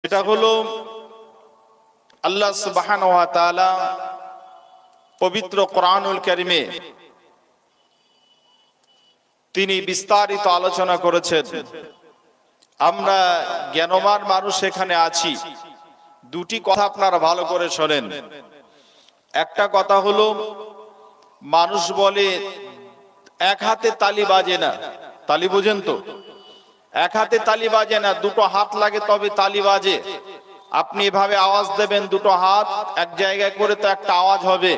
এটা হলো আল্লাহ সুবহানাহু ওয়া তাআলা পবিত্র কোরআনুল কারীমে তিনি বিস্তারিত আলোচনা করেছেন। আমরা জ্ঞানবান মানুষ এখানে আছি। দুটি কথা আপনারা ভালো করে শোনেন। একটা কথা হলো, মানুষ বলে এক হাতে তালি বাজে না। তালি বোঝেন তো? এক হাতে তালি বাজে না, দুটো হাত লাগে তবে তালি বাজে। আপনি এভাবে আওয়াজ দেবেন, দুটো হাত এক জায়গায় করে তো একটা আওয়াজ হবে।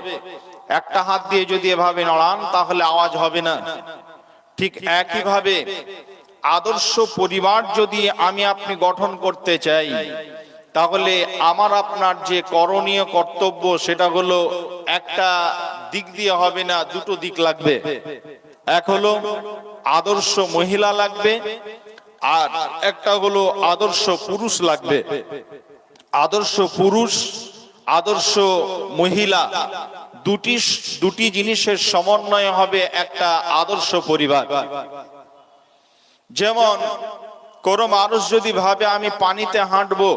একটা হাত দিয়ে যদি এভাবে নড়ান তাহলে আওয়াজ হবে না। ঠিক একইভাবে আদর্শ পরিবার যদি আমি আপনি গঠন করতে চাই, তাহলে আমার আপনার যে করণীয় কর্তব্য সেটা হলো একটা দিক দিয়ে হবে না, দুটো দিক লাগবে। এক হলো আদর্শ মহিলা লাগবে, আর একটা হলো আদর্শ পুরুষ লাগবে। আদর্শ পুরুষ, আদর্শ মহিলা, দুটি জিনিসের সমন্বয় হবে একটা আদর্শ পরিবার। যেমন কোন মানুষ যদি ভাবে আমি পানিতে হাঁটবো,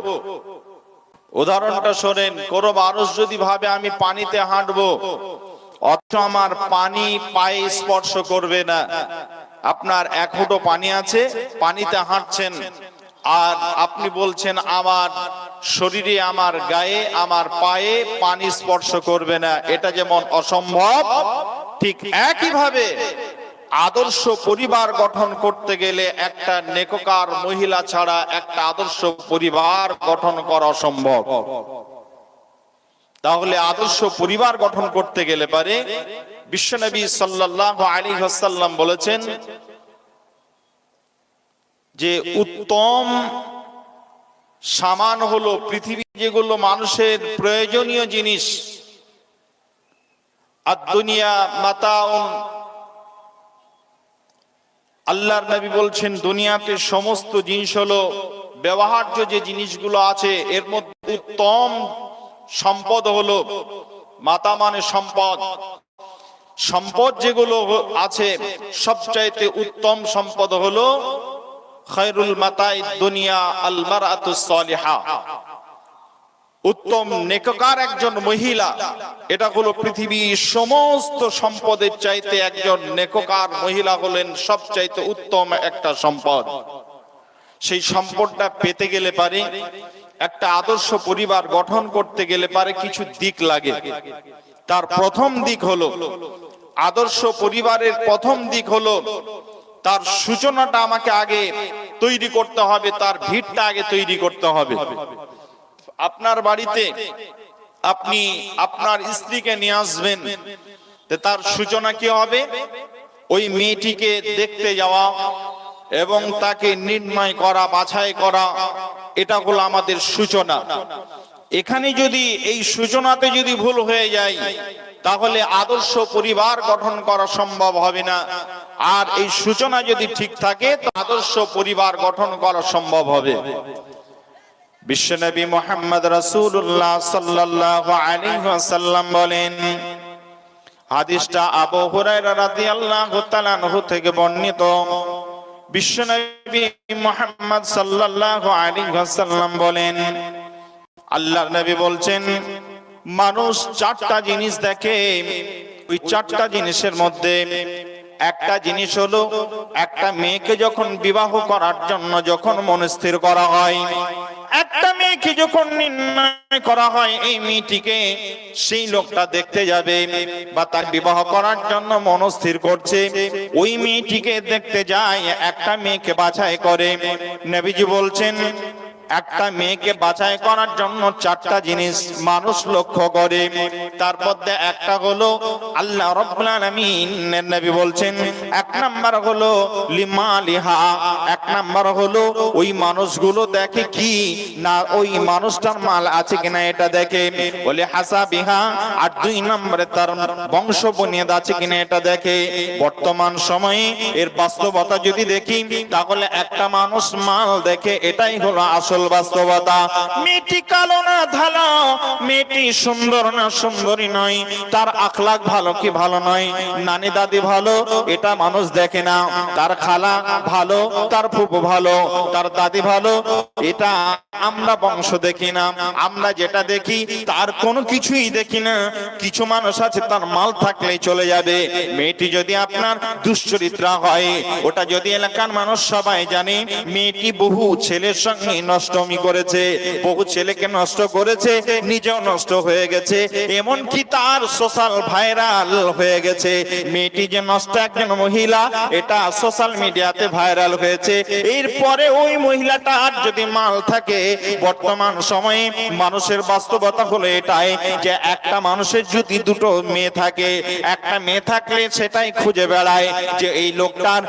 উদাহরণটা শোনেন, কোন মানুষ যদি ভাবে আমি পানিতে হাঁটবো অথচ আমার পানি পায়ে স্পর্শ করবে না, আপনার এক ফুটো পানি আছে, পানিতে হাঁটছেন, আর আপনি বলছেন আমার শরীরে, আমার গায়ে, আমার পায়ে পানি স্পর্শ করবে না, এটা যেমন অসম্ভব, ঠিক একইভাবে আদর্শ পরিবার গঠন করতে গেলে একটা নেককার মহিলা ছাড়া একটা আদর্শ পরিবার গঠন করা অসম্ভব। তাহলে আদর্শ পরিবার গঠন করতে গেলে পারে বিশ্বনবী সাল্লাল্লাহু আলাইহি ওয়াসাল্লাম বলেছেন যে উত্তম সামান হলো পৃথিবী যেগুলো মানুষের প্রয়োজনীয় জিনিস, আদ-দুনিয়া মাতাউন, আল্লাহর নবী বলছেন দুনিয়াতে সমস্ত জিনিস হলো ব্যবহার্য যে জিনিসগুলো আছে, এর মধ্যে উত্তম সম্পদ হলো মাতা, মানে সম্পদ। সম্পদ যেগুলো আছে সবচাইতে উত্তম সম্পদ হলো খায়রুল মাতাই দুনিয়া আল মারআতুস সালিহা, উত্তম নেককার একজন মহিলা। এটা হলো পৃথিবীর সমস্ত সম্পদের চাইতে একজন নেককার মহিলা হলেন সবচাইতে উত্তম একটা সম্পদ। সেই সম্পদটা পেতে গেলে পারে, একটা আদর্শ পরিবার গঠন করতে গেলে পারে কিছু দিক লাগে। তার প্রথম দিক হলো, আদর্শ পরিবারের প্রথম দিক হলো তার সূচনাটা আমাকে আগে তৈরি করতে হবে, তার ভিতটা আগে তৈরি করতে হবে। আপনার বাড়িতে আপনি আপনার স্ত্রীকে নিয়ে আসবেন, তার সূচনা কি হবে? ওই মেয়েটিকে দেখতে যাওয়া এবং তাকে নির্ণয় করা, বাছাই করা, এটা হলো আমাদের সূচনা। এখানে যদি এই সূচনাতে যদি ভুল হয়ে যায় তাহলে আদর্শ পরিবার গঠন করা সম্ভব হবে না। আর এই সূচনা যদি ঠিক থাকে তো আদর্শ পরিবার গঠন করা সম্ভব হবে। বিশ্বনবী মুহাম্মদ রাসূলুল্লাহ সাল্লাল্লাহু আলাইহি ওয়াসাল্লাম বলেন, হাদিসটা আবু হুরায়রা রাদিয়াল্লাহু তাআলা আনহু থেকে বর্ণিত। বিশ্বনবী মুহাম্মদ সাল্লাল্লাহু আলাইহি ওয়াসাল্লাম বলেন, আল্লাহর নবী বলছেন মানুষ চারটা জিনিস দেখে, ওই চারটা জিনিসের মধ্যে একটা জিনিস হলো একটা মেয়েকে যখন বিবাহ করার জন্য যখন মনস্থির করা হয়, একটা মেয়েকে যখন নির্ণয় করা হয় এই মেয়েটিকে সেই লোকটা দেখতে যাবে বা তার বিবাহ করার জন্য মনস্থির করছে, ওই মেয়েটিকে দেখতে যায়, একটা মেয়েকে বাছাই করে। নবীজি বলছেন একটা মেয়েকে বাছাই করার জন্য চারটা জিনিস মানুষ লক্ষ্য করে। তার মধ্যে একটা হলো আল্লাহ রাব্বুল আলামিন, নবী বলছেন এক নাম্বার হলো লিমালিহা, এক নাম্বার হলো ওই মানুষগুলো দেখে কি না, ওই মানুষটার মাল আছে কিনা এটা দেখে, বলে হাসাবিহা, আর দুই নম্বরে তার বংশ বুনিয়াদ আছে কিনা এটা দেখে। বর্তমান সময়ে এর বাস্তবতা যদি দেখি তাহলে একটা মানুষ মাল দেখে, এটাই হলো আসল আসল বাস্তবতা। মেয়েটি কালো না ধালা, মেয়েটি সুন্দর না সুন্দরী নয়, তার আখলাক ভালো কি ভালো নয়, নানি দাদি ভালো এটা মানুষ দেখে না, তার খালা ভালো, তার ফুফু ভালো, তার দাদি ভালো, এটা আমরা বংশ দেখি না। আমরা যেটা দেখি তার কোনো কিছুই দেখি না। কিছু মানুষ আছে তার মাল থাকলেই চলে যাবে। মেয়েটি যদি আপনার দুশ্চরিত্রা হয়, ওটা যদি এলাকার মানুষ সবাই জানে, মেয়েটি বহু ছেলের সঙ্গে নষ্টমি করেছে, বহু ছেলেকে নষ্ট করেছে, নিজেও নষ্ট হয়ে গেছে, এমনকি তার সোশ্যাল ভাইরাল হয়ে গেছে। মেয়েটি যে নষ্ট একজন মহিলা, এটা সোশ্যাল মিডিয়াতে ভাইরাল হয়েছে। এরপরে ওই মহিলাটার যদি মাল থাকে, বর্তমান সময়ে মানুষের বাস্তবতা হলো এটাই যে একটা মানুষের যদি দুটো মেয়ে থাকে, একটা মেয়ে থাকলে সেটাই খুঁজে বেড়ায় যে এই লোকটার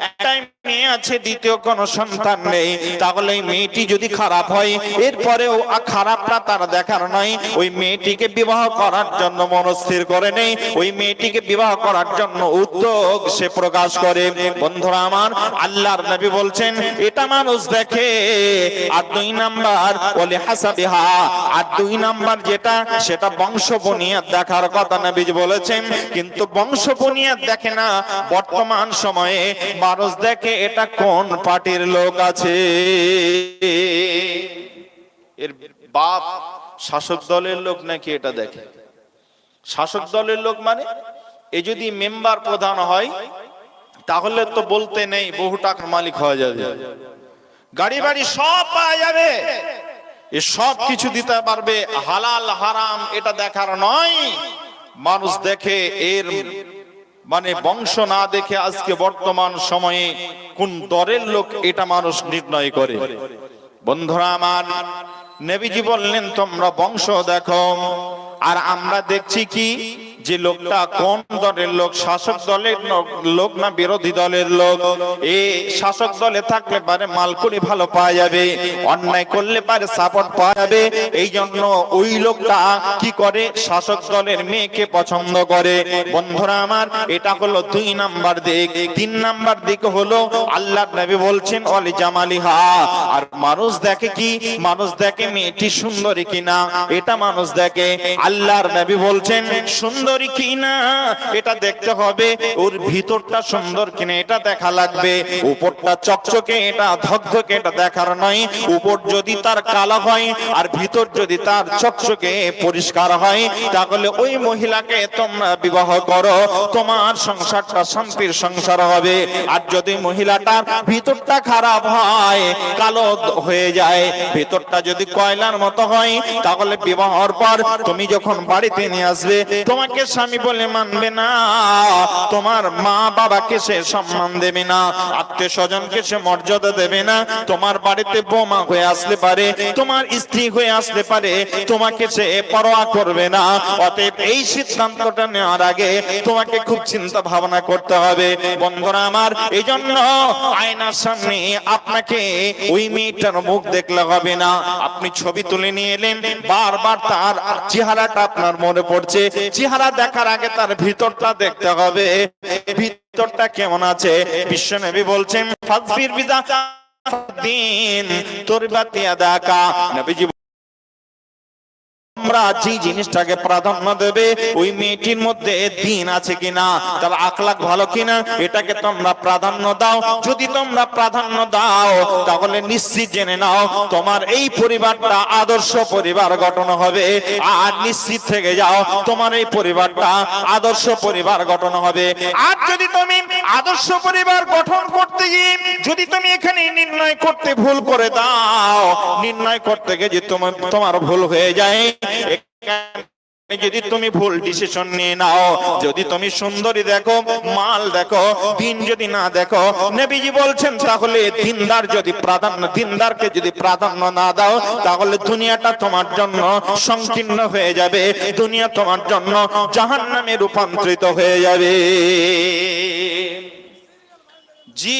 একটাই মেয়ে আছে, দ্বিতীয় কোনো সন্তান নেই, তাহলে এই মেয়েটি যদি খারাপ হয়, এরপরেও খারাপটা তার দেখার নয়, ওই মেয়েটিকে বিবাহ করার জন্য মনস্থির করে নেই, ওই মেয়েটিকে বিবাহ করার জন্য উদ্যোগ সে প্রকাশ করে। বন্ধুরা আমার, আল্লাহর নবী বলছেন এটা মানুষ দেখে। আর দুই নাম্বার ওলি হাসাবিহা, আর দুই নাম্বার যেটা সেটা বংশ বুনিয়াদ দেখার কথা নবী বলেছেন, কিন্তু বংশ বুনিয়াদ দেখে না। বর্তমান সময়ে মানুষ দেখে এটা কোন পার্টির লোক আছে। এর বাপ শাসক দলের লোক নাকি এটা দেখে। শাসক দলের লোক মানে এ যদি মেম্বার প্রধান হয়, তাহলে তো বলতে নেই, বহু টাকার মালিক হয়ে যাবে, গাড়ি বাড়ি সব পাওয়া যাবে, এ সব কিছু দিতে পারবে। হালাল হারাম এটা দেখার নয়, মানুষ দেখে এর মানে বংশ না দেখে আজকে বর্তমান সময়ে কোন দলের লোক এটা মানুষ নির্ণয় করে। বন্ধুরা আমার, নবীজি বললেন তোমরা বংশ দেখো। আর আমরা দেখছি কি যে লোকটা কোন দলের লোক, শাসক দলের লোক না বিরোধী দলের লোক। এই শাসক দলে থাকলে পারে মালকুড়ি ভালো পাওয়া যাবে, অন্যায় করলে পারে সাপোর্ট পাওয়া যাবে। এই জন্য ওই লোকটা কি করে, শাসক দলের মেয়েকে পছন্দ করে। বন্ধুরা আমার, এটা হলো দুই নাম্বার দিক। তিন নাম্বার দিক হলো আল্লাহর নবী বলছেন ওয়ালি জামালিহা। আর মানুষ দেখে কি, মানুষ দেখে মেয়েটি সুন্দরী কিনা, এটা মানুষ দেখে। আল্লাহর নবী বলছেন সুন্দরী কিনা এটা দেখতে হবে, ওর ভিতরটা সুন্দর কিনা এটা দেখা লাগবে। উপরটা চকচকে এটা ধকধকে এটা দেখার নয়। উপর যদি তার কালো হয় আর ভিতর যদি তার চকচকে পরিষ্কার হয়, তাহলে ওই মহিলাকে তোমরা বিবাহ করো, তোমার সংসারটা শান্তির সংসার হবে। আর যদি মহিলাটার ভিতরটা খারাপ হয়, কালো হয়ে যায়, ভিতরটা যদি কয়লার মতো হয়, তাহলে বিবাহর পর তুমি যখন বাড়িতে নিয়ে আসবে, তোমাকে স্বামী বলে মানবে না, তোমার মা বাবাকে সে সম্মান দেবে না, আত্মীয় স্বজনকে সে মর্যাদা দেবে না, তোমার বাড়িতে বোমা হয়ে আসলে পারে, তোমার স্ত্রী হয়ে আসলে পারে, তোমাকে সে পরোয়া করবে না। অতএব এই সিদ্ধান্তটা নেওয়ার আগে তোমাকে খুব চিন্তা ভাবনা করতে হবে। বন্ধুরা আমার, এই জন্য আয়নার সামনে আপনাকে ওই মেয়েটার মুখ দেখলে হবে না। আপনি ছবি তুলে নিয়ে এলেন, বারবার তার চেহারাটা আপনার মনে পড়ছে, চেহারা দেখার আগে তার ভিতরটা দেখতে হবে, ভিতরটা কেমন আছে। বিশ্বনবী বলছেন ফাযফির বিযাতিন তুরবাতিয়া দাকা। নবীজি তোমরা যে জিনিসটাকে প্রাধান্য দেবে, ওই মেয়েটির মধ্যে দিন আছে কিনা, তার আখলাক ভালো কিনা, এটাকে তোমরা প্রাধান্য দাও। যদি তোমরা প্রাধান্য দাও, তাহলে নিশ্চিত জেনে নাও তোমার এই পরিবারটা আদর্শ পরিবার গঠন হবে। আর নিশ্চিত থেকে যাও তোমার এই পরিবারটা আদর্শ পরিবার গঠন হবে। আর যদি তুমি আদর্শ পরিবার গঠন করতে গিয়ে যদি তুমি এখানে নির্ণয় করতে ভুল করে দাও, নির্ণয় করতে গিয়ে যদি তোমার ভুল হয়ে যায়, যদি তুমি ভুল ডিসিশন নিয়ে নাও, যদি তুমি সুন্দরী দেখো, মাল দেখো, দিন যদি না দেখো, নবীজি বলছেন তাহলে দিনদারকে যদি প্রাধান্য না দাও, তাহলে দুনিয়াটা তোমার জন্য সংকীর্ণ হয়ে যাবে, দুনিয়া তোমার জন্য জাহান্নামে রূপান্তরিত হয়ে যাবে। জি,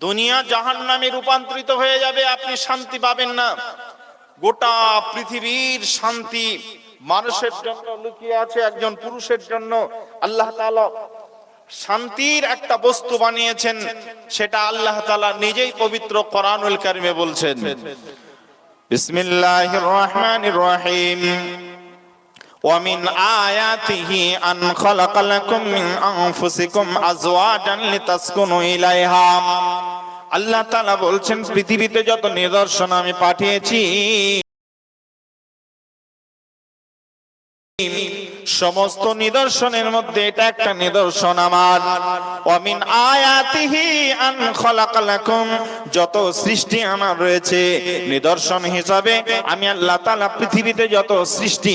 দুনিয়া জাহান্নামে রূপান্তরিত হয়ে যাবে, আপনি শান্তি পাবেন না। গোটা পৃথিবীর শান্তি মানুষের জন্য লুকিয়ে আছে একজন পুরুষের জন্য। আল্লাহ তাআলা শান্তির একটা বস্তু বানিয়েছেন, সেটা আল্লাহ তাআলা নিজেই পবিত্র কোরআনুল কারীমে বলছেন। বিসমিল্লাহির রহমানির রহিম। ومن آياته أن خلق لكم من أنفسكم أزواجا لتسكنوا إليها। আল্লাহ তাআলা বলছেন পৃথিবীতে যত নিদর্শন আমি পাঠিয়েছি, সমস্ত নিদর্শনের মধ্যে এটা একটা নিদর্শন আমার। ওয়ামিন আয়াতিহি আন খালাকা লাকুম, যত সৃষ্টি আমার রয়েছে নিদর্শন হিসাবে আমি আল্লাহ তাআলা পৃথিবীতে যত সৃষ্টি,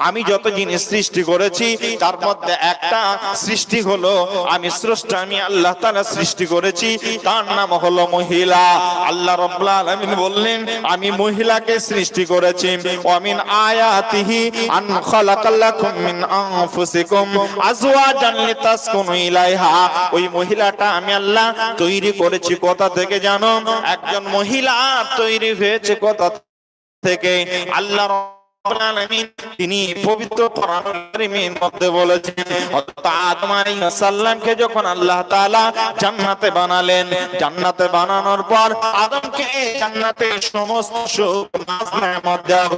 আমি যত জিনিস সৃষ্টি করেছি তার মধ্যে একটা সৃষ্টি হলো আমি স্রষ্টা, আমি আল্লাহ তাআলা সৃষ্টি করেছি, তার নাম হলো মহিলা। আল্লাহ রাব্বুল আলামিন বললেন আমি মহিলাকে সৃষ্টি করেছি। ওয়ামিন আয়াতিহি আন খালাকা লাকুম মিন আনফুসিকুম আজওয়াজান লিতাসকুনু ইলাইহা, ওই মহিলাটা আমি আল্লাহ তৈরি করেছি কোথা থেকে জানো? একজন মহিলা তৈরি হয়েছে কোথা থেকে? আল্লাহ রাব্বুল আলামিন তিনি পবিত্র কোরআনুল কারীমের মধ্যে বলেছেন, আদম আলাইহিস সালামকে যখন আল্লাহ তাআলা জান্নাতে বানালেন, জান্নাতে বানানোর পর আদমকে জান্নাতে সমস্ত সুখ নেয়ামত দেওয়া,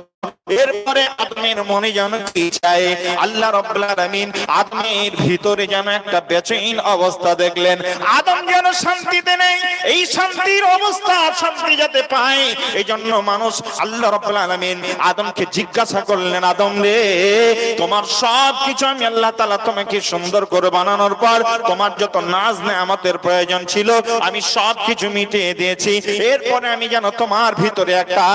এরপরে আদমের মনে যেন কি চায়, আল্লাহ রাব্বুল আলামিন আদমের ভিতরে যেন একটা বেচৈন অবস্থা দেখলেন। আদম যেন শান্তিতে নেই, এই শান্তির অবস্থা শান্তি যাতে পায়, এই জন্য মানুষ আল্লাহ রাব্বুল আলামিন আদমকে জিজ্ঞাসা করলেন, আদম রে, তোমার সব কিছু আমি আল্লাহ তাআলা তোমাকে সুন্দর করে বানানোর পর তোমার যত নাজ নেয়ামতের প্রয়োজন ছিল আমি সব কিছু মিটিয়ে দিয়েছি, এরপরে আমি যেন তোমার ভিতরে একটা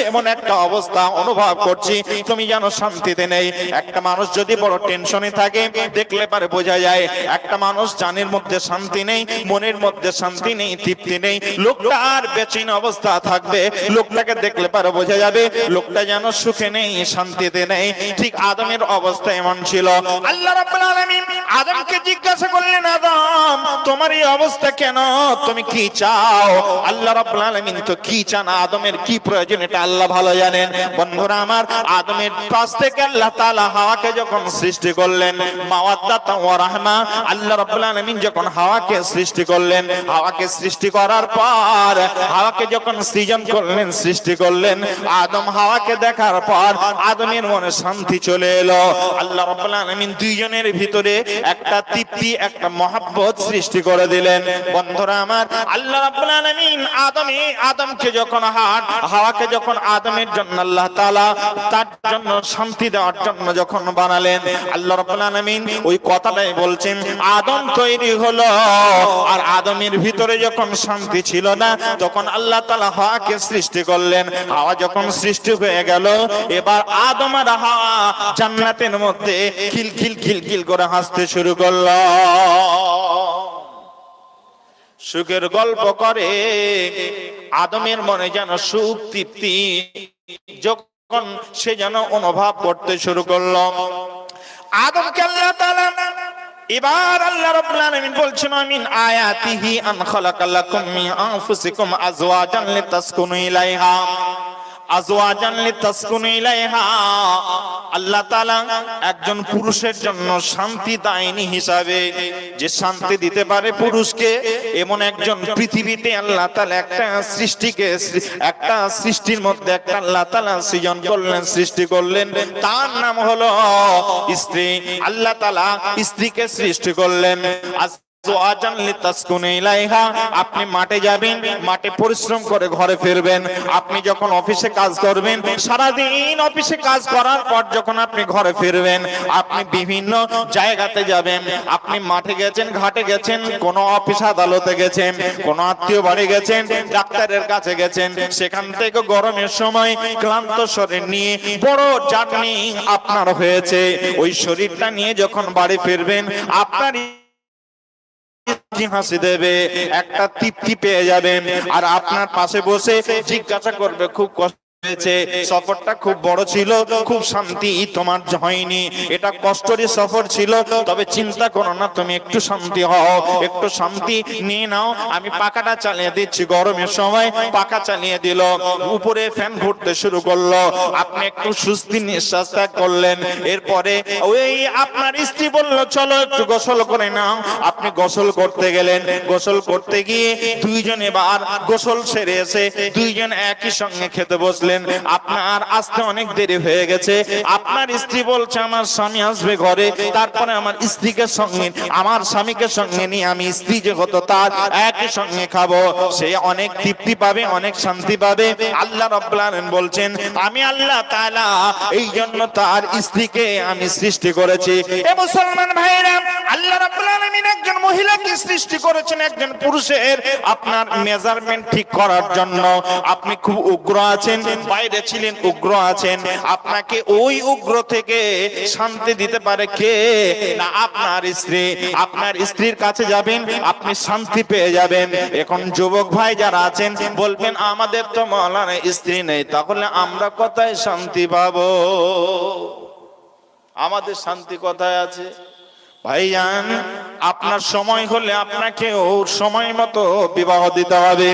এমন একটা অবস্থা অনুভব করছি তুমি যেন শান্তিতে নেই। একটা মানুষ যদি বড় টেনশনে থাকে দেখলে পারে বোঝা যায়, একটা মানুষ জানের মধ্যে শান্তি নেই, মনের মধ্যে শান্তি নেই, তৃপ্তি নেই, লোকটার বেচৈন অবস্থা থাকবে, লোকটাকে দেখলে পারে বোঝা যাবে লোকটা যেন সুখে নেই, শান্তিতে নেই। ঠিক আদমের অবস্থা এমন ছিল। আল্লাহ রাব্বুল আলামিন আদমকে জিজ্ঞাসা করলেন, আদম তোমার এই অবস্থা কেন, তুমি কি চাও? আল্লাহ রাব্বুল আলামিন তো কি চান, আদমের কি প্রয়োজন এটা আল্লাহ ভালো জানেন। বন্ধুরা আমার, আদমের পাশ থেকে আল্লাহ তাআলা হাওয়াকে যখন সৃষ্টি করলেন, মাওয়াদ্দাত ওয়া রাহমা, আল্লাহ রাব্বুল আলামিন যখন হাওয়াকে সৃষ্টি করলেন, হাওয়াকে সৃষ্টি করার পর হাওয়াকে যখন সৃজন করলেন, সৃষ্টি করলেন, আদম হাওয়াকে দেখার পর আদমের মনে শান্তি চলে এলো। আল্লাহ রাব্বুল আলামিন দুইজনের ভিতরে একটা তৃপ্তি, একটা মহব্বত সৃষ্টি করে দিলেন। বন্ধুরা আমার, আল্লাহ রাব্বুল আলামিন আদমকে যখন হাওয়াকে যখন আদমের জন্য আল্লাহ তাআলা তার জন্য শান্তি দেওয়ার জন্য যখন বানালেন, আল্লাহ রাব্বুল আলামিন ওই কথাটাই বলছেন, আদম তৈরি হলো আর আদমের ভিতরে যখন শান্তি ছিল না তখন আল্লাহ তাআলা হাওয়াকে সৃষ্টি করলেন। হাওয়া যখন সৃষ্টি হয়ে গেল, এবার আদম আর হাওয়া জান্নাতের মধ্যে খিলখিল খিলখিল করে হাসতে শুরু করলো, সুখের গল্প করে। আদমের মনে যেন সুখ তৃপ্তি যখন সে যেন অনুভব করতে শুরু করলো। আদমকে আল্লাহ তাআলা এবার আল্লাহ রাব্বুল আলামিন বলছেন, আমিন আয়াতিহি আন খালাকা লাকুম মিন আনফুসিকুম আজওয়াজান লিতাসকুনু ইলাইহা, আজওয়াজান লিতাসকুনু ইলাইহা। আল্লাহ তাআলা একজন পুরুষের জন্য শান্তি দায়িনী হিসাবে, যে শান্তি দিতে পারে পুরুষকে, এমন একজন পৃথিবীতে আল্লাহ তাআলা একটা সৃষ্টির মধ্যে একটা আল্লাহ তাআলা সৃজন করলেন, সৃষ্টি করলেন, তার নাম হলো স্ত্রী। আল্লাহ তাআলা স্ত্রীকে সৃষ্টি করলেন। আপনি মাঠে যাবেন, মাঠে পরিশ্রম করে ঘরে ফিরবেন, আপনি যখন অফিসে কাজ করবেন, সারাদিন অফিসে কাজ করার পর যখন আপনি ঘরে ফিরবেন, আপনি বিভিন্ন জায়গাতে যাবেন, আপনি মাঠে গেছেন, ঘাটে গেছেন, কোন অফিস আদালতে গেছেন, কোন আত্মীয় বাড়ি গেছেন, ডাক্তারের কাছে গেছেন, সেখান থেকে গরমের সময় ক্লান্ত শরীর নিয়ে বড় জার্নি আপনার হয়েছে, ওই শরীরটা নিয়ে যখন বাড়ি ফিরবেন আপনার হাসি দেবে, একটা তৃপ্তি পেয়ে যাবেন, আর আপনার পাশে বসে জিজ্ঞাসা করবে খুব কষ্ট হয়েছে, সফরটা খুব বড় ছিল, খুব শান্তি তোমার হয়নি, এটা কষ্টের সফর ছিল, তবে চিন্তা করো না, তুমি একটু শান্তি হও, একটু শান্তি নিয়ে নাও, আমি পাখাটা চালিয়ে দিচ্ছি। গরমের সময় পাখা চালিয়ে দিল, উপরে ফ্যান ঘুরতে শুরু করলো, আপনি একটু সুস্থি নিঃশ্বাস ত্যাগ করলেন। এরপরে ওই আপনার স্ত্রী বলল চলো একটু গোসল করে নাও, আপনি গোসল করতে গেলেন, গোসল করতে গিয়ে দুইজন এবার গোসল সেরে এসে দুইজন একই সঙ্গে খেতে বসলেন। আপনার আসতে অনেক দেরি হয়ে গেছে, আপনার স্ত্রী বলছে আমার স্বামী আসবে ঘরে, তারপরে আমার স্ত্রীকে সঙ্গে আমার স্বামীকে সঙ্গে নিয়ে আমি স্ত্রী যে কত তার একই সঙ্গে খাবো, সে অনেক তৃপ্তি পাবে, অনেক শান্তি পাবে। আল্লাহ রাব্বুল আলামিন বলছেন আমি আল্লাহ তাআলা এই জন্য তার স্ত্রীকে আমি সৃষ্টি করেছি। এ মুসলমান ভাইরা, আল্লাহ রাব্বুল আলামিন একজন মহিলাকে সৃষ্টি করেছেন একজন পুরুষের আপনার মেজারমেন্ট ঠিক করার জন্য। আপনি খুব উগ্র আছেন, বাইরে ছিলেন উগ্র আছেন, আপনাকে ওই উগ্র থেকে শান্তি দিতে পারে কে? না আপনার স্ত্রী। আপনার স্ত্রীর কাছে যাবেন, আপনি শান্তি পেয়ে যাবেন। এখন যুবক ভাই যারা আছেন বলবেন আমাদের তো মওলানা স্ত্রী নেই, তাহলে আমরা কোথায় শান্তি পাবো? আমাদের শান্তি কোথায় আছে? ভাইজান, আপনার সময় হলে আপনাকে ওর সময় মতো বিবাহ দিতে হবে।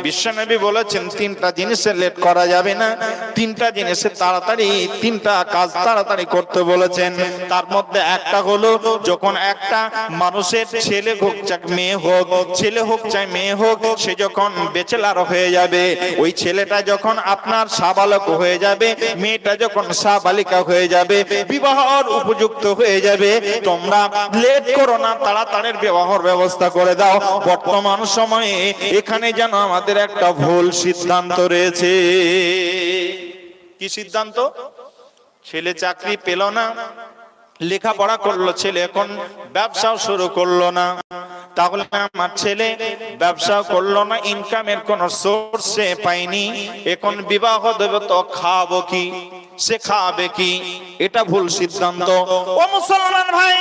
বিশ্বনবী বলেছেন তিনটা জিনিসে লেট করা যাবে না, তিনটা জিনিসে তাড়াতাড়ি, তিনটা কাজ তাড়াতাড়ি করতে বলেছেন। তার মধ্যে একটা হলো যখন একটা মানুষের ছেলে হোক চাই মেয়ে হোক, ছেলে হোক চাই মেয়ে হোক, সে যখন বেচেলার হয়ে যাবে, ওই ছেলেটা যখন আপনার সাবালক হয়ে যাবে, মেয়েটা যখন সাবালিকা হয়ে যাবে, বিবাহর উপযুক্ত হয়ে যাবে, তোমরা লেট করো না, তাড়াতাড়ি বিবাহের ব্যবস্থা করে দাও। বর্তমান সময়ে এখানে যেন আমাদের একটা ভুল সিদ্ধান্ত রয়েছে। কি সিদ্ধান্ত? ছেলে চাকরি পেল না, লেখাপড়া করলো ছেলে, এখন ব্যবসাও শুরু করলো না, তাহলে আমার ছেলে ব্যবসা করলো না, ইনকামের কোন সোর্স পাইনি, এখন বিবাহ দেবে তো খাবো কি, সে খাবে কি? এটা ভুল সিদ্ধান্ত। ও মুসলমান ভাই,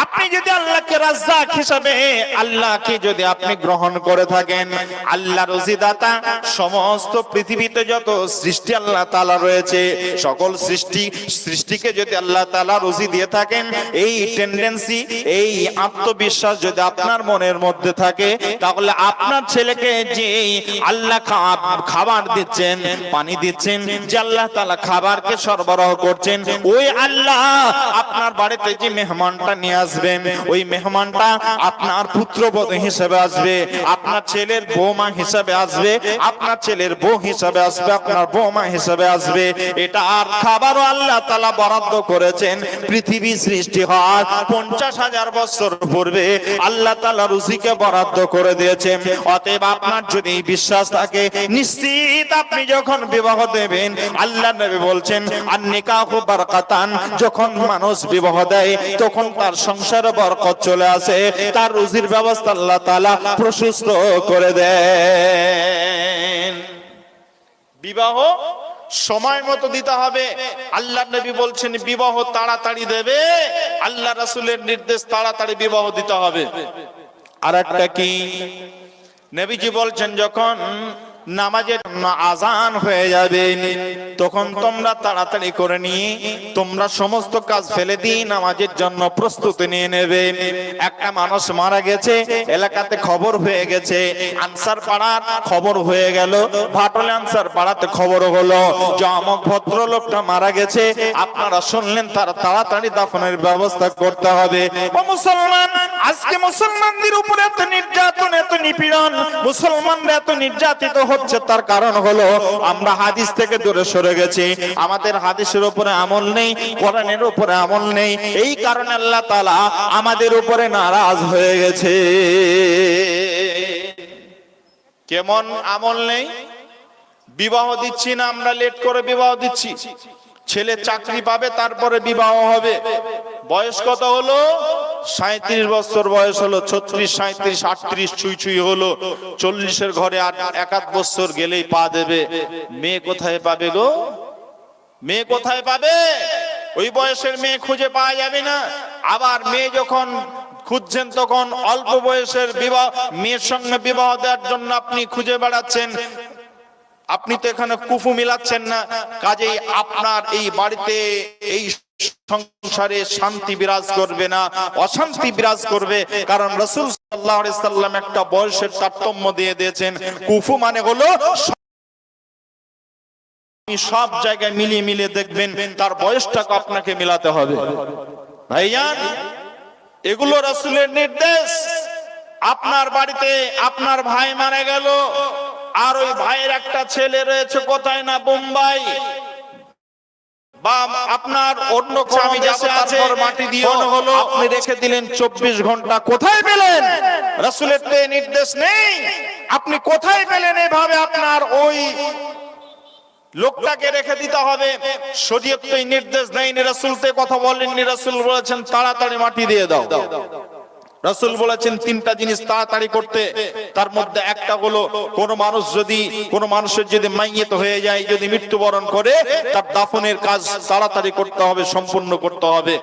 আপনি যদি আল্লাহকে রাজ্জাক হিসাবে আল্লাহকে যদি আপনি গ্রহণ করে থাকেন, আল্লাহ রুজিদাতা, সমস্ত পৃথিবীতে যত সৃষ্টি আল্লাহ তাআলা রয়েছে, সকল সৃষ্টিকে যদি আল্লাহ তাআলা রুজি দিয়ে থাকেন, এই টেন্ডেন্সি, এই আত্মবিশ্বাস যদি আপনার মনের মধ্যে থাকে, তাহলে আপনার ছেলেকে যে আল্লাহ খাবার দিচ্ছেন, পানি দিচ্ছেন, যে আল্লাহ তাআলা খাবারকে সরবরাহ করছেন, ওই আল্লাহ আপনার বাড়িতে যে মেহমানটা নিয়ে আসবেন, ওই মেহমানটা আপনার পুত্রবধূ হিসেবে আসবে, আপনার ছেলের বৌমা হিসেবে আসবে, আপনার ছেলের বউ হিসেবে আসবে, আপনার বৌমা হিসেবে আসবে। এটা আর খাবারও আল্লাহ তাআলা বরাদ্দ করেছেন পৃথিবী সৃষ্টি হওয়ার 50,000 বছর পূর্বে আল্লাহ তাআলা রুজিকে বরাদ্দ করে দিয়েছেন। অতএব আপনার যদি বিশ্বাস থাকে, নিশ্চিত আপনি যখন বিবাহ দেবেন, আল্লাহ নবী বলছেন আর নিকাহু বারাকাতান, যখন মানুষ বিবাহ দেয় তখন তার সংসারে বরকত চলে আসে, তার রুজির ব্যবস্থা আল্লাহ তাআলা প্রশস্ত করে দেন। বিবাহ সময় মতো দিতে হবে। আল্লাহ নবী বলছেন বিবাহ তাড়াতাড়ি দেবে, আল্লাহ রাসূলের নির্দেশ তাড়াতাড়ি বিবাহ দিতে হবে। আর একটা কি, নবীজি বলছেন যখন নামাজের আজান হয়ে যাবে, তখন তোমরা তাড়াতাড়ি করে নিয়ে তোমরা সমস্ত কাজ ফেলে দিয়ে নামাজের জন্য প্রস্তুতি নিয়ে নেবে। একটা মানুষ মারা গেছে, এলাকাতে খবর হয়ে গেছে, আনসার পাড়ার খবর হয়ে গেল, ভাটলে আনসার পাড়াতে খবর হলো যে অমুক ভদ্রলোকটা মারা গেছে, আপনারা শুনলেন, তার তাড়াতাড়ি দাফনের ব্যবস্থা করতে হবে। ও মুসলমান, আজকে মুসলমানদের উপরে এত নির্যাতন, এত নিপীড়ন, মুসলমানরা এত নির্যাতিত হচ্ছে, তার কারণ হলো আমরা হাদিস থেকে দূরে সরে গেছি, আমাদের হাদিসের উপরে আমল নেই, কোরআনের উপরে আমল নেই। এই কারণে আল্লাহ তাআলা আমাদের উপরে নারাজ হয়ে গেছে। কেমন আমল নেই? বিবাহ দিচ্ছি না আমরা, লেট করে বিবাহ দিচ্ছি। ছেলে চাকরি পাবে তারপরে বিবাহ হবে। বয়স কত হলো? 37 বছর বয়স হলো, 36, 37, 38 ছুঁই ছুঁই হলো, 40-এর ঘরে আর 1-8 বছর গেলেই পা দেবে। মেয়ে কোথায় পাবে গো? মেয়ে কোথায় পাবে? ওই বয়সের মেয়ে খুঁজে পাওয়া যাবে না। আবার মেয়ে যখন খুঁজছেন তখন অল্প বয়সের বিবাহ, মেয়ের সঙ্গে বিবাহ দেওয়ার জন্য আপনি খুঁজে বেড়াচ্ছেন। আপনি তো এখানে কুফু মিলাচ্ছেন না, কাজেই আপনার এই বাড়িতে এই সংসারে শান্তি বিরাজ করবে না, অশান্তি বিরাজ করবে। কারণ রাসূল সাল্লাল্লাহু আলাইহি সাল্লাম একটা বয়সের তারতম্য দিয়ে দিয়েছেন। কুফু মানে হলো সব জায়গায় মিলিয়ে মিলিয়ে দেখবেন, তার বয়সটাকে আপনাকে মিলাতে হবে। ভাইজান, এগুলো রাসূলের নির্দেশ। আপনার বাড়িতে আপনার ভাই মারা গেল, আর ওই ভাইয়ের একটা ছেলে রয়েছে কোথায় না বোম্বাই, বা আপনার অন্য স্বামী দেশে আছে, মাটি দিয়ে হলো আপনি রেখে দিলেন 24 ঘন্টা, কোথায় পেলেন? রাসূলের তো নির্দেশ নেই, আপনি কোথায় পেলেন এভাবে আপনার ওই লোকটাকে রেখে দিতে হবে? শরীয়ত তো নির্দেশ দেয়নি, রাসূল তো কথা বলেননি। রাসূল বলেছেন তাড়াতাড়ি মাটি দিয়ে দাও। রাসূল বলেছেন তিনটা জিনিস তাড়াতাড়ি করতে, তার মধ্যে একটা হলো কোন মানুষের যদি মাইয়িত হয়ে যায়, যদি মৃত্যুবরণ করে, তার দাফনের কাজ তাড়াতাড়ি করতে হবে, সম্পূর্ণ করতে হবে।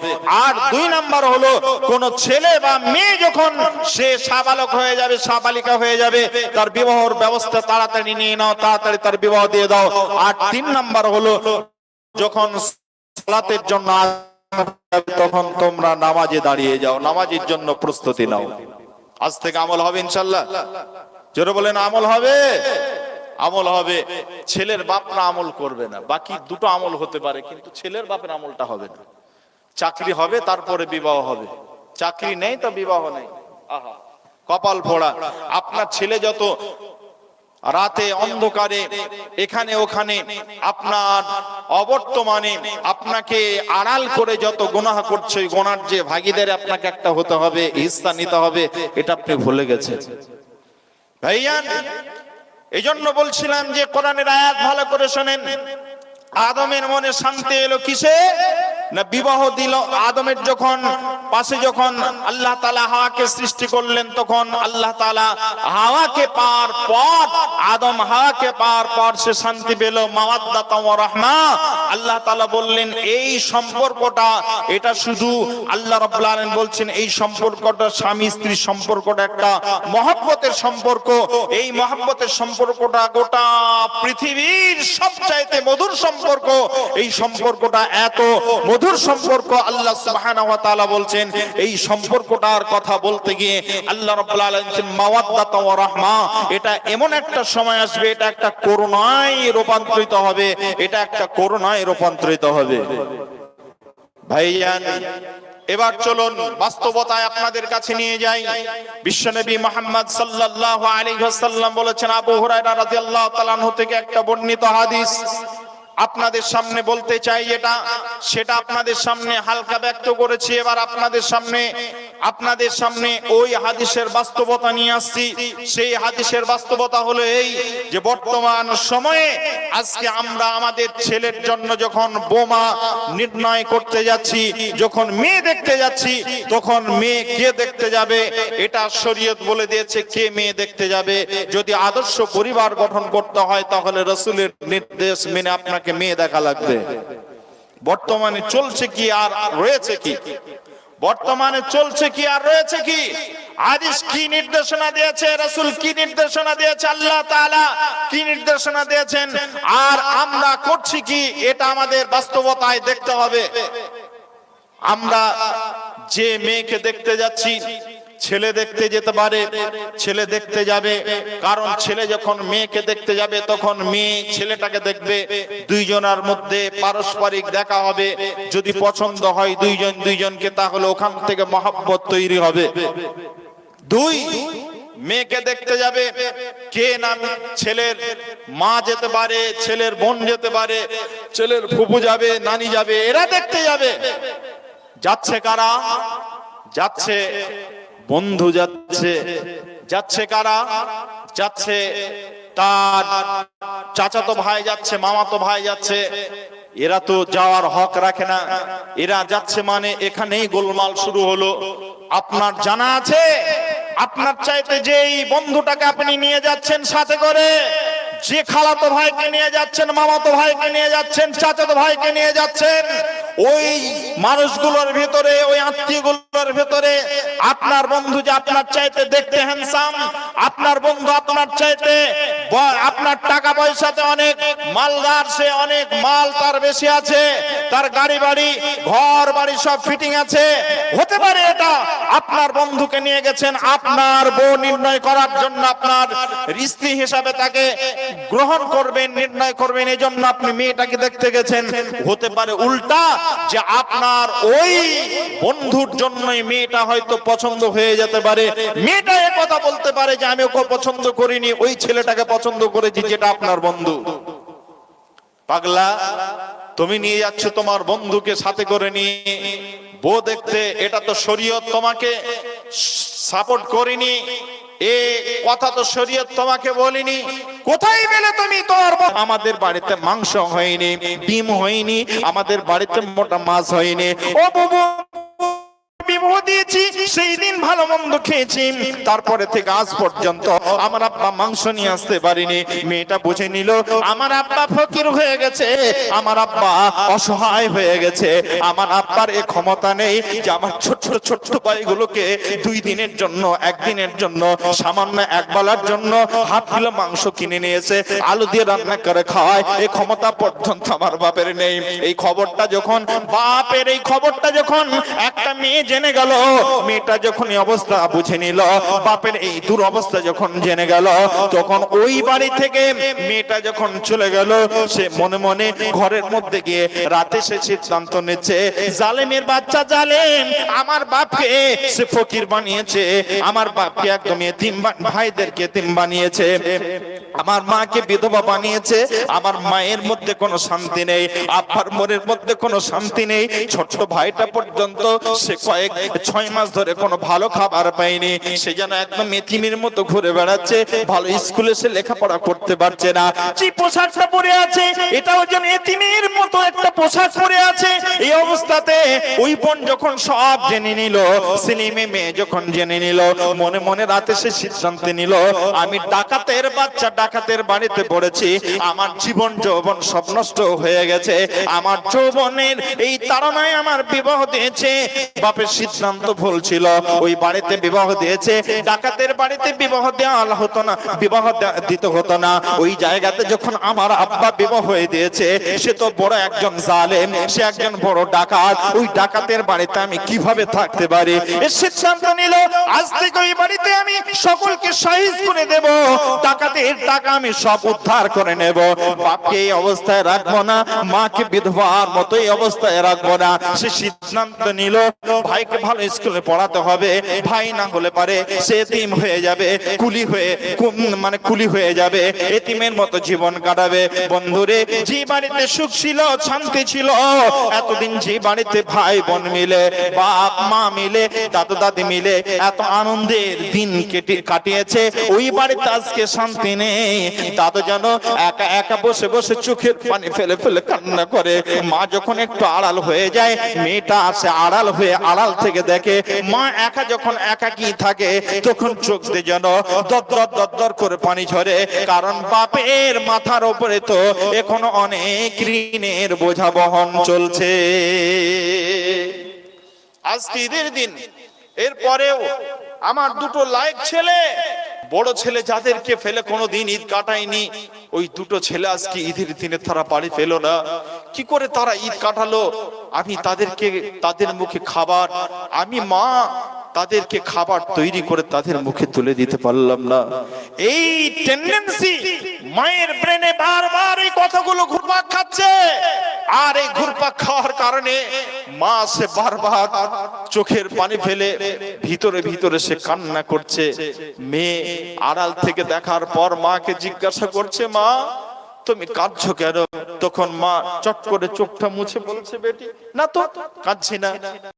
আর 2 নাম্বার হলো কোন ছেলে বা মেয়ে যখন সে সাবালক হয়ে যাবে, সাবালিকা হয়ে যাবে, তার বিবাহের ব্যবস্থা তাড়াতাড়ি নিয়ে নাও, তাড়াতাড়ি তার বিবাহ দিয়ে দাও। আর 3 নাম্বার হলো যখন সালাতের জন্য তখন তোমরা নামাজে দাঁড়িয়ে যাও, নামাজের জন্য প্রস্তুতি নাও। আজ থেকে আমল হবে ইনশাআল্লাহ। জোরে বলেন আমল হবে, আমল হবে। ছেলের বাপরা আমল করবে না, বাকি দুটো আমল হতে পারে, কিন্তু ছেলের বাপের আমলটা হবে না। চাকরি হবে তারপরে বিবাহ হবে, চাকরি নেই তো বিবাহ নেই। আহা, কপাল পোড়া। আপনার ছেলে যত রাতে অন্ধকারে এখানে ওখানে আপনার অবর্তমানে আপনাকে আড়াল করে যত গুনাহ করছে, ওই গুনার যে ভাগীদার আপনাকে একটা হতে হবে, হিস্সা নিতে হবে, এটা আপনি ভুলে গেছেন। ভাইজান, এইজন্য বলছিলাম যে কোরআনের আয়াত ভালো করে শোনেন। আদমের মনে শান্তি এলো কিসে? না বিবাহ দিল। আদমের যখন পাশে যখন আল্লাহ তাআলা হাওয়াকে সৃষ্টি করলেন, তখন আল্লাহ তাআলা হাওয়াকে পাওয়ার পর, আদম হাওয়াকে পাওয়ার পর সে শান্তি পেল, মাওয়াদ্দাতা ওয়া রাহমা। আল্লাহ তাআলা বললেন এই সম্পর্কটা, এটা শুধু আল্লাহ রাব্বুল আলামিন বলছেন এই সম্পর্কটা স্বামী স্ত্রীর সম্পর্কটা একটা মহব্বতের সম্পর্ক। এই মহব্বতের সম্পর্কটা গোটা পৃথিবীর সবচাইতে মধুর সম্পর্ক। এই সম্পর্কটা এত মধুর সম্পর্ক, আল্লাহ সুবহানাহু ওয়া তাআলা বলছেন এই সম্পর্কটার কথা বলতে গিয়ে আল্লাহ রাব্বুল আলামিন বলেন মাওয়াদ্দাতা ওয়া রাহমা। এটা এমন একটা সময় আসবে, এটা একটা করুণায় রূপান্তরিত হবে, এটা একটা করুণায় রূপান্তরিত হবে। ভাইজান, এবার চলুন বাস্তবতায় আপনাদের কাছে নিয়ে যাই। বিশ্বনবী মুহাম্মদ সাল্লাল্লাহু আলাইহি ওয়াসাল্লাম বলেছেন, আবু হুরায়রা রাদিয়াল্লাহু তাআলা আনহু থেকে একটা বর্ণিত হাদিস আপনাদের সামনে বলতে চাই। সেটা আপনাদের সামনে হালকা ব্যক্ত করেছি, এবার আপনাদের সামনে ওই হাদিসের বাস্তবতা নিয়ে আসছি। সেই হাদিসের বাস্তবতা হলো এই যে বর্তমান সময়ে আজকে আমরা আমাদের ছেলের জন্য যখন বোমা নির্ণয় করতে যাচ্ছি, যখন মেয়ে দেখতে যাচ্ছি, তখন মেয়ে কে দেখতে যাবে এটা শরীয়ত বলে দিয়েছে। কে মেয়ে দেখতে যাবে? যদি আদর্শ পরিবার গঠন করতে হয় তাহলে রাসূলের নির্দেশ মেনে আপনাকে মেয়ে দেখা লাগবে। বর্তমানে চলছে কি আর রয়েছে কি? বর্তমানে চলছে কি আর রয়েছে কি? হাদিস কি নির্দেশনা দিয়েছে, রাসূল কি নির্দেশনা দিয়েছে, আল্লাহ তাআলা কি নির্দেশনা দিয়েছেন, আর আমরা করছি কি, এটা আমাদের বাস্তবতায় দেখতে হবে। আমরা যে মেয়েকে দেখতে যাচ্ছি, ছেলে দেখতে যেতে পারে, ছেলে দেখতে যাবে, কারণ ছেলে যখন মেয়েকে দেখতে যাবে তখন মেয়ে ছেলেটাকে দেখবে, দুইজনের মধ্যে পারস্পরিক দেখা হবে। যদি পছন্দ হয় দুইজনকে, তাহলে ওখান থেকে মহব্বত তৈরি হবে। দুই, মেয়েকে দেখতে যাবে কে না, ছেলের মা যেতে পারে, ছেলের বোন যেতে পারে, ছেলের ফুফু যাবে, নানি যাবে, এরা দেখতে যাবে। যাচ্ছে কারা? যাচ্ছে বন্ধু, যাচ্ছে কারা? যাচ্ছে তার চাচাতো ভাই যাচ্ছে, মামাতো ভাই যাচ্ছে। এরা তো যাওয়ার হক রাখে না, এরা যাচ্ছে মানে এখানেই গোলমাল শুরু হলো। আপনার জানা আছে আপনার চাইতে যে এই বন্ধুটাকে আপনি নিয়ে যাচ্ছেন সাথে করে, যে খালাতো ভাইকে নিয়ে যাচ্ছেন, মামাতো ভাইকে নিয়ে যাচ্ছেন, চাচাতো ভাইকে নিয়ে যাচ্ছেন, ওই মানুষগুলোর ভিতরে, ওই আত্মীয়গুলোর ভিতরে আপনার বন্ধু যে আপনার চাইতে দেখতে হ্যান্ডসাম, আপনার বন্ধু আপনার চাইতে আপনার টাকা পয়সাতে অনেক মালদার, সে অনেক মাল তার বেশি আছে, তার গাড়ি বাড়ি ঘর বাড়ি সব ফিটিং আছে, হতে পারে এটা আপনার বন্ধুকে নিয়ে গেছেন আপনার বউ নির্ণয় করার জন্য, আপনার স্ত্রী হিসাবে তাকে গ্রহণ করবেন, নির্ণয় করবেন, এই জন্য আপনি মেয়েটাকে দেখতে গেছেন। হতে পারে উল্টা, যে আপনার ওই বন্ধুর জন্যই মেয়েটা হয়তো পছন্দ হয়ে যেতে পারে। মেয়েটা এ কথা বলতে পারে যে আমি ওকে পছন্দ করিনি, ওই ছেলেটাকে পছন্দ করেছি যেটা আপনার বন্ধু। পাগলা, তুমি নিয়ে যাচ্ছ তোমার বন্ধুকে সাথে করে নিয়ে বউ দেখতে, এটা তো শরীয়ত তোমাকে সাপোর্ট করেনি, এ কথা তো শরীয়ত তোমাকে বলিনি। কোথায় গেলে তুমি? তোমার আমাদের বাড়িতে মাংস হয়নি, ডিম হয়নি, আমাদের বাড়িতে মোটা মাছ হয়নি। ও বাবু, বিবাহ দিয়েছি, সেই দিন ভালো মন্দ খেয়েছি, তারপরে থেকে আজ পর্যন্ত আমার আব্বা মাংস নিয়ে আসতে পারিনি। মেয়েটা বুঝে নিল আমার আব্বা ফকির হয়ে গেছে, আমার আব্বা অসহায় হয়ে গেছে, আমার আব্বার এ ক্ষমতা নেই যে আমার ছোট্ট ছোট্ট ভাইগুলোকে 2 দিনের জন্য, 1 দিনের জন্য, সামান্য 1 বেলার জন্য হাফ কিলো মাংস কিনে নিয়েছে, আলু দিয়ে রান্না করে খাওয়ায়, এই ক্ষমতা পর্যন্ত আমার বাপের নেই। এই খবরটা যখন বাপের, এই খবরটা যখন একটা মেয়ে জেনে গেল, মেয়েটা যখন এই অবস্থা বুঝে নিল, বাপের এই দুরবস্থা যখন জেনে গেল, তখন ওই বাড়ি থেকে মেয়েটা যখন চলে গেল, সে মনে মনে ঘরের মধ্যে গিয়ে রাতে সে সিদ্ধান্ত নিচ্ছে, জালেমের বাচ্চা জালেম, আমার বাপকে সে ফকির বানিয়েছে, আমার বাপকে একদম এতিম, ভাইদেরকে এতিম বানিয়েছে, আমার মাকে বিধবা বানিয়েছে, আমার মায়ের মধ্যে কোনো শান্তি নেই, আব্বার মনের মধ্যে কোনো শান্তি নেই, ছোট্ট ভাইটা পর্যন্ত সে 6 মাস ধরে কোনো ভালো খাবার পায়নি, সে যেন একদম এতিমের মতো ঘুরে বেড়াচ্ছে, ভালো স্কুলে সে লেখাপড়া করতে পারছে না, যে পোশাকটা পরে আছে এটাও যেন এতিমের মতো একটা পোশাক পরে আছে। এই অবস্থাতে ওই বোন যখন সব জেনে নিল, সেলিমে মেয়ে যখন জেনে নিল, মনে মনে রাতে সে সিদ্ধান্ত নিল, আমি ডাকাতের বাচ্চা, ডাকাতের বাড়িতে পড়েছি, আমার জীবন যৌবন সব নষ্ট হয়ে গেছে, আমার যৌবনের এই তাড়নায় আমার বিবাহ দিয়েছে। বাপের সিদ্ধান্ত ভুল ছিল, ওই বাড়িতে বিবাহ দিয়েছে, ডাকাতের বাড়িতে বিবাহ দেওয়া হতো না, বিবাহ দিতে হতো না। ওই জায়গাতে যখন আমার আব্বা বিবাহ হয়ে দিয়েছে, সে তো বড় একজন জালেম, সে একজন বড় ডাকাত, ওই ডাকাতের বাড়িতে আমি কিভাবে থাকতে পারি? এর সিদ্ধান্ত নিল, আজ থেকে ওই বাড়িতে আমি সকলকে শহীদ করে দেব, ডাকাতের টাকা আমি সব উদ্ধার করে নেব, বাপকে এই অবস্থায় রাখবো না, মাকে বিধবার মতো এই অবস্থায় রাখবো না। সে সিদ্ধান্ত নিল, ভাইকে ভালো স্কুলে পড়াতে হবে, ভাই না হলে পারে সে এতিম হয়ে যাবে, কুলি হয়ে, মানে কুলি হয়ে যাবে, এতিমের মতো জীবন কাটাবে। বন্ধুরে, যে বাড়িতে সুখ ছিল, শান্তি ছিল, এতদিন যে বাড়িতে ভাই বোন মিলে, বাপ মা মিলে, দাদু দাদি মিলে এত আনন্দের দিন কাটিয়েছে, ওই বাড়িতে আজকে শান্তি নেই। দাদু যেন একা একা বসে বসে চোখের পানি ফেলে ফেলে কান্না করে। মা যখন একটু আড়াল হয়ে যায়, মেয়েটা আসে আড়াল হয়ে, আড়াল থেকে দেখে মা একা যখন একাকী থাকে, তখন চোখ দিয়ে যেন দর করে পানি ঝরে, কারণ বাপের মাথার উপরে তো এখনো অনেক ঋণের বোঝা বহন চলছে। আজকে ঈদের দিন, এরপরেও আমার 2টো লাইক ছেলে, বড় ছেলে যাদেরকে ফেলে কোনোদিন ঈদ কাটায়নি, ওই 2টো ছেলে আজকে ঈদের দিনে তারা বাড়ি পেল না। কি করে তারা ঈদ কাটালো? আমি তাদেরকে, তাদের মুখে খাবার, আমি মা তাদেরকে খাবার তৈরি করে তাদের মুখে তুলে দিতে পারলাম না। এই টেন্ডেন্সি মায়ের ব্রেনে বারবার এই কথাগুলো ঘুরপাক খাচ্ছে, আর এই ঘুরপাক খাওয়ার কারণে মা সে বারবার চোখের পানি ফেলে ভিতরে ভিতরে সে কান্না করছে। মেয়ে আড়াল থেকে দেখার পর মাকে জিজ্ঞাসা করছে, মা তুমি কাঁদছো কেন? তখন মা চট করে চোখটা মুছে বলছে, বেটি না তো কাঁদছি না।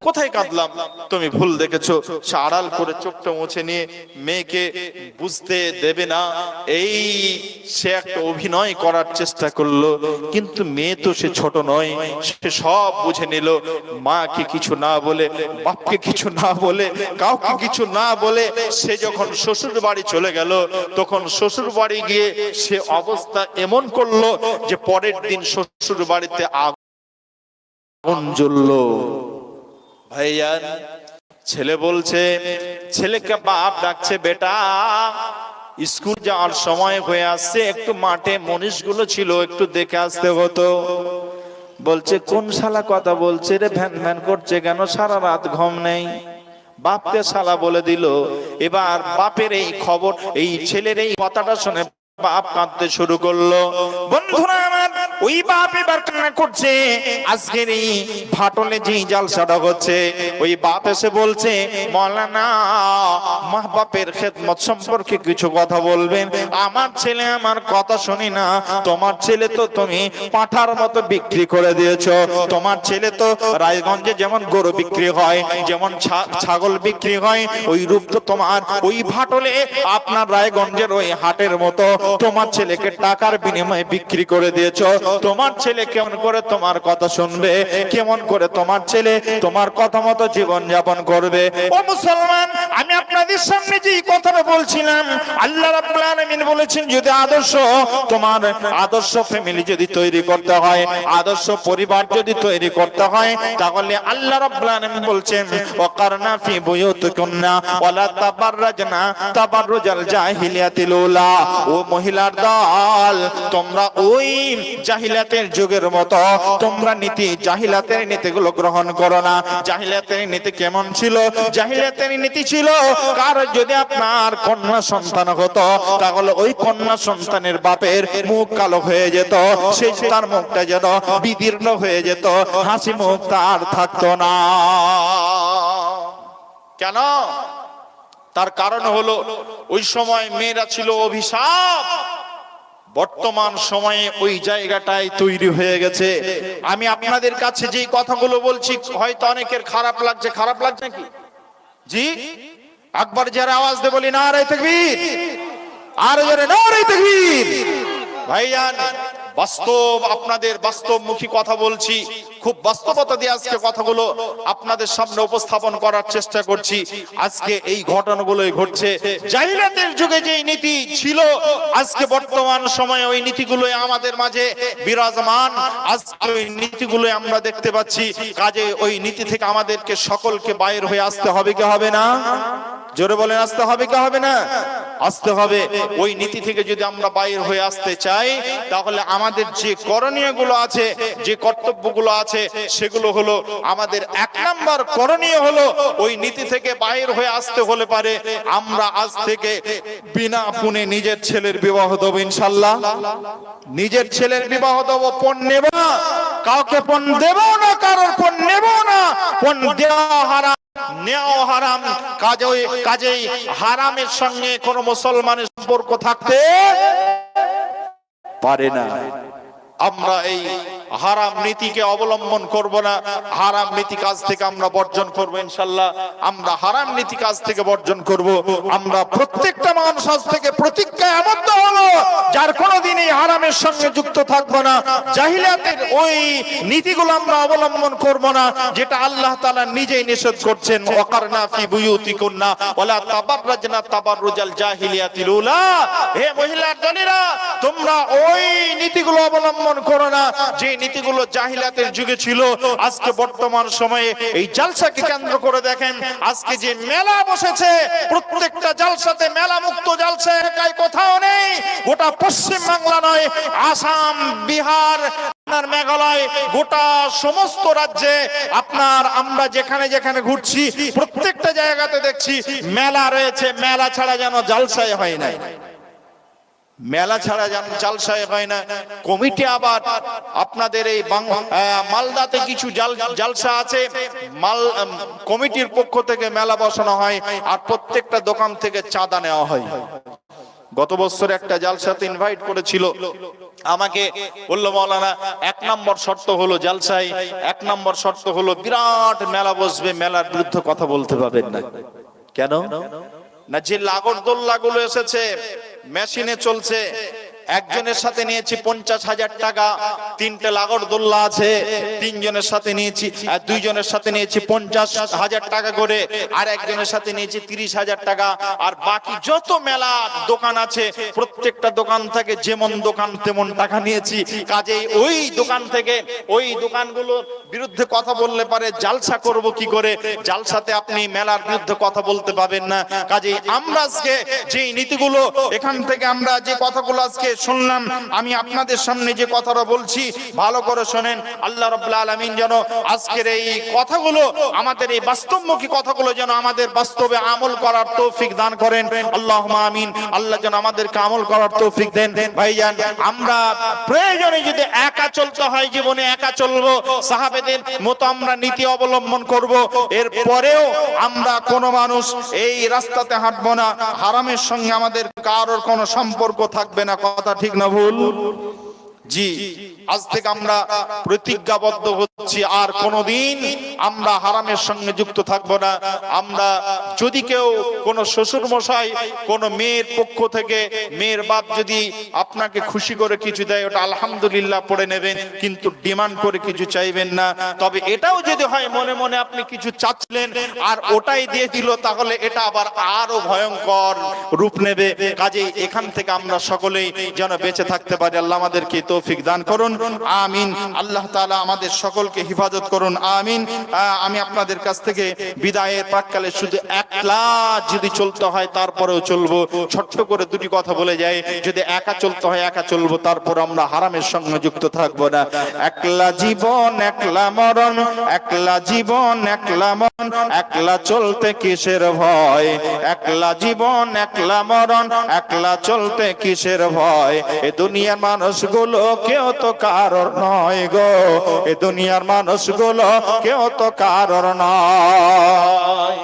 কোথায় কাঁদলাম? তুমি ভুল দেখেছো। সে আড়াল করে চোখটা মুছে নিয়ে মেয়েকে বুঝতে দেবে না, এই সে একটা অভিনয় করার চেষ্টা করলো, কিন্তু মেয়ে তো সে ছোট নয়, সে সব বুঝে নিল। মাকে কিছু না বলে, বাপকে কিছু না বলে, কাউকে কিছু না বলে সে যখন শ্বশুর বাড়ি চলে গেল, তখন শ্বশুর বাড়ি গিয়ে সে অবস্থা এমন করলো যে পরের দিন শ্বশুর বাড়িতে আগুন জ্বললো। ভাইয়ান, ছেলে বলছে, ছেলেকে বাপ ডাকছে, বেটা স্কুল যাওয়ার সময় হয়ে আসছে, একটু মাঠে মনীষগুলো ছিল, একটু দেখে আসতে হতো। বলছে কোন শালা কথা বলছে রে, ভ্যান ভ্যান করছে কেন, সারা রাত ঘুম নেই। বাপকে শালা বলে দিল। এবার বাপের এই খবর, এই ছেলের এই কথাটা শুনে বাপ কাঁদতে শুরু করলো। বন্ধুরা আমার, ওই বাপ এবার কান্না করছে। আজকের এই ভাটলে যে জালসাটা হচ্ছে, ওই বাপ এসে বলছে, মাওলানা মা বাপের খেদমত সম্পর্কে কিছু কথা বলবেন। আমার ছেলে আমার কথা শুনি না। তোমার ছেলে তো তুমি পাঁঠার মতো বিক্রি করে দিয়েছো। তোমার ছেলে তো রায়গঞ্জে যেমন গরু বিক্রি হয়, যেমন ছাগল বিক্রি হয়, ওই রূপ তো তোমার ওই ভাটলে আপনার রায়গঞ্জের ওই হাটের মতো তোমার ছেলেকে টাকার বিনিময়ে বিক্রি করে দিয়েছো। তোমার ছেলে কেমন করে তোমার কথা শুনবে, কেমন করে তোমার ছেলে তোমার কথা মতো জীবন যাপন করবে? ও মুসলমান, আমি আপনাদের সামনে যে কথাটা বলছিলাম, আল্লাহ রাব্বুল আলামিন বলেছেন, যদি তোমার আদর্শ ফ্যামিলি যদি তৈরি করতে হয়, আদর্শ পরিবার যদি তৈরি করতে হয়, তাহলে আল্লাহ রাব্বুল আলামিন বলছেন, ওয়াকারনা ফি বুয়ুতিকুন্না ওয়ালা তাবাররাজনা তাবাররুজাল জাহিলিয়াতিল উলা। ও মহিলার দল, তোমরা ওই জাহিলিয়াতের যুগের মতো তোমরা জাহিলিয়াতের নীতিগুলো গ্রহণ করো না। জাহিলিয়াতের নীতি কেমন ছিল? জাহিলিয়াতের নীতি ছিল, কার যদি আপনার কন্যা সন্তান হতো, তাহলে ওই কন্যা সন্তানের বাপের মুখ কালো হয়ে যেত, সেই তার মুখটা যেন বিদীর্ণ হয়ে যেত, হাসি মুখ তার থাকতো না। কেন? তার কারণ হলো ওই সময় মেয়েরা ছিল অভিশাপ। বর্তমান সময়ে ওই জায়গাটায় তৈরি হয়ে গেছে। আমি আপনাদের কাছে যে কথাগুলো বলছি, হয়তো অনেকের খারাপ লাগছে। খারাপ লাগছে কি? জি, একবার যারা আওয়াজ দিয়ে বলি নারে তাকবীর, আর জোরে নারে তাকবীর। ভাইজান, বাস্তব, আপনাদের বাস্তবমুখী কথা বলছি, খুব বাস্তবতা দিয়ে আজকে কথাগুলো আপনাদের সামনে উপস্থাপন করার চেষ্টা করছি। আজকে এই ঘটনাগুলোই ঘটছে। জাহিলিয়াতের যুগে যে নীতি ছিল, আজকে বর্তমান সময়ে ওই নীতিগুলোই আমাদের মাঝে বিরাজমান। আজকে ওই নীতিগুলোই আমরা দেখতে পাচ্ছি। কাজে ওই নীতি থেকে আমাদেরকে সকলকে বাইর হয়ে আসতে হবে কি হবে না? জোরে বলেন, আসতে হবে কি হবে না? আসতে হবে। ওই নীতি থেকে যদি আমরা বাইর হয়ে আসতে চাই, তাহলে আমাদের যে করণীয় গুলো আছে, যে কর্তব্যগুলো আছে, সেগুলো হলো আমাদের এক নাম্বার করণীয় হলো ওই নীতি থেকে বাইর হয়ে আসতে হলে পারে আমরা আজ থেকে বিনা পুনে নিজের ছেলের বিবাহ দেব ইনশাআল্লাহ। নিজের ছেলের বিবাহ দেব, পণ নেব না, কাউকে পণ দেব না, কারোর পণ নেব না। পণ দেওয়া হারাম, নেওয়া হারাম। কাজেই হারামের সঙ্গে কোন মুসলমানের সম্পর্ক থাকতে পারে না। আমরা এই হারাম নীতিকে অবলম্বন করব না, হারাম নীতি কাজ থেকে আমরা বর্জন করব ইনশাআল্লাহ। আমরা হারাম নীতি কাজ থেকে বর্জন করব। আমরা প্রত্যেকটা মানুষ আজ থেকে প্রতিজ্ঞা আবদ্ধ হলো, যার কোনোদিন এই হারামের সঙ্গে যুক্ত থাকব না। জাহিলিয়াতের ওই নীতিগুলো আমরা অবলম্বন করব না, যেটা আল্লাহ তাআলা নিজেই নিষেধ করছেন, ওয়াকারনা ফি বুয়ুতিকুন্না ওয়ালা তাবাররাজনা তাবাররুজাল জাহিলিয়াতিল উলা। হে মহিলা দলেরা, তোমরা ওই নীতিগুলো অবলম্বন করো না যে নীতিগুলো জাহিলিয়াতের যুগে ছিল। আজকে বর্তমান সময়ে এই জালসাকে কেন্দ্র করে দেখেন, আজকে যে মেলা বসেছে, প্রত্যেকটা জালসাতে মেলা মুক্ত জালসা একাই কোথাও নেই। গোটা পশ্চিম বাংলা নয়, আসাম, বিহার, মেঘালয়, গোটা সমস্ত রাজ্যে আপনার আমরা যেখানে যেখানে ঘুরছি, প্রত্যেকটা জায়গাতে দেখছি মেলা রয়েছে। মেলা ছাড়া যেন জালসায় হয় না, মেলা ছাড়া জালসায় হয় না। কমিটি আবার আপনাদের এই মালদাতে কিছু জালসা আছে, কমিটির পক্ষ থেকে মেলা বসানো হয়, আর প্রত্যেকটা দোকান থেকে চাঁদা নেওয়া হয়। গত বছর একটা জালসাতে ইনভাইট করেছিল আমাকে, বললো মাওলানা এক নম্বর শর্ত হলো জালসায়, এক নম্বর শর্ত হলো বিরাট মেলা বসবে, মেলার বিরুদ্ধে কথা বলতে পারবেন না। কেন না? যে লাগরদোল্লা গুলো এসেছে, মেশিনে চলছে, একজনের সাথে নিয়েছি 50,000 টাকা, 3টে লাগরদোল্লা আছে, 3জনের সাথে নিয়েছি, আর 2জনের সাথে নিয়েছি 50,000 টাকা করে, আর একজনের সাথে নিয়েছি 30,000 টাকা। আর বাকি যত মেলা দোকান আছে, প্রত্যেকটা দোকান থেকে যেমন দোকান তেমন টাকা নিয়েছি। কাজেই ওই দোকান থেকে, ওই দোকানগুলো বিরুদ্ধে কথা বললে পারে জালসা করব কি করে, জালসাতে আপনি মেলার বিরুদ্ধে কথা বলতে পাবেন না। কাজেই আমরা আজকে যে নীতিগুলো এখান থেকে আমরা যে কথাগুলো আজকে শুনলাম, আমি আপনাদের সামনে যে কথাটা বলছি ভালো করে শোনেন। আল্লাহ রাব্বুল আলামিন যেন আজকের এই কথাগুলো, আমাদের এই বাস্তবমুখী কথাগুলো যেন আমাদের বাস্তবে আমল করার তৌফিক দান করেন। আল্লাহুম্মা আমিন। আল্লাহ যেন আমাদেরকে আমল করার তৌফিক দেন। ভাইজান, আমরা প্রয়োজনে যদি একা চলতে হয়, জীবনে একা চলবো, সাহাবেদের মতো আমরা নীতি অবলম্বন করব। এর পরেও আমরা কোনো মানুষ এই রাস্তাতে হাঁটবো না, হারামের সঙ্গে আমাদের কারোর কোনো সম্পর্ক থাকবে না। কথা ঠিক না ভুল? জি, আজ থেকে আমরা প্রতিজ্ঞাবদ্ধ হচ্ছি আর কোনোদিন আমরা হারামের সঙ্গে যুক্ত থাকবো না। আমরা যদি কেউ কোনো শ্বশুর মশাই কোনো মেয়ের পক্ষ থেকে, মেয়ের বাপ যদি আপনাকে খুশি করে কিছু দেয়, ওটা আলহামদুলিল্লাহ পড়ে নেবেন, কিন্তু ডিমান্ড করে কিছু চাইবেন না। তবে এটাও যদি হয় মনে মনে আপনি কিছু চাচ্ছিলেন আর ওটাই দিয়ে দিল, তাহলে এটা আবার আরো ভয়ঙ্কর রূপ নেবে। কাজেই এখান থেকে আমরা সকলেই যেন বেঁচে থাকতে পারি। আল্লাহ আমাদেরকে তৌফিক দান করুন, আমিন। আল্লাহ তাআলা আমাদের সকলকে হেফাজত করুন, আমিন। আমি আপনাদের কাছ থেকে বিদায়ের প্রাক্কালে শুধু একলা যদি চলতে হয় তারপরেও চলবো, ছোট্ট করে দুটি কথা বলে যাই। যদি একা চলতে হয় একা চলবো, তারপর আমরা হারামের সঙ্গে যুক্ত থাকবো না। একলা জীবন একলা মরণ, একলা জীবন একলা মরণ, একলা চলতে কিসের ভয়, একলা জীবন একলা মরণ, একলা চলতে কিসের ভয়। এ দুনিয়ার মানুষগুলো কেউ তো কারোর নয় গো, এ দুনিয়ার মানুষগুলো কেউ তো কারোর নয়।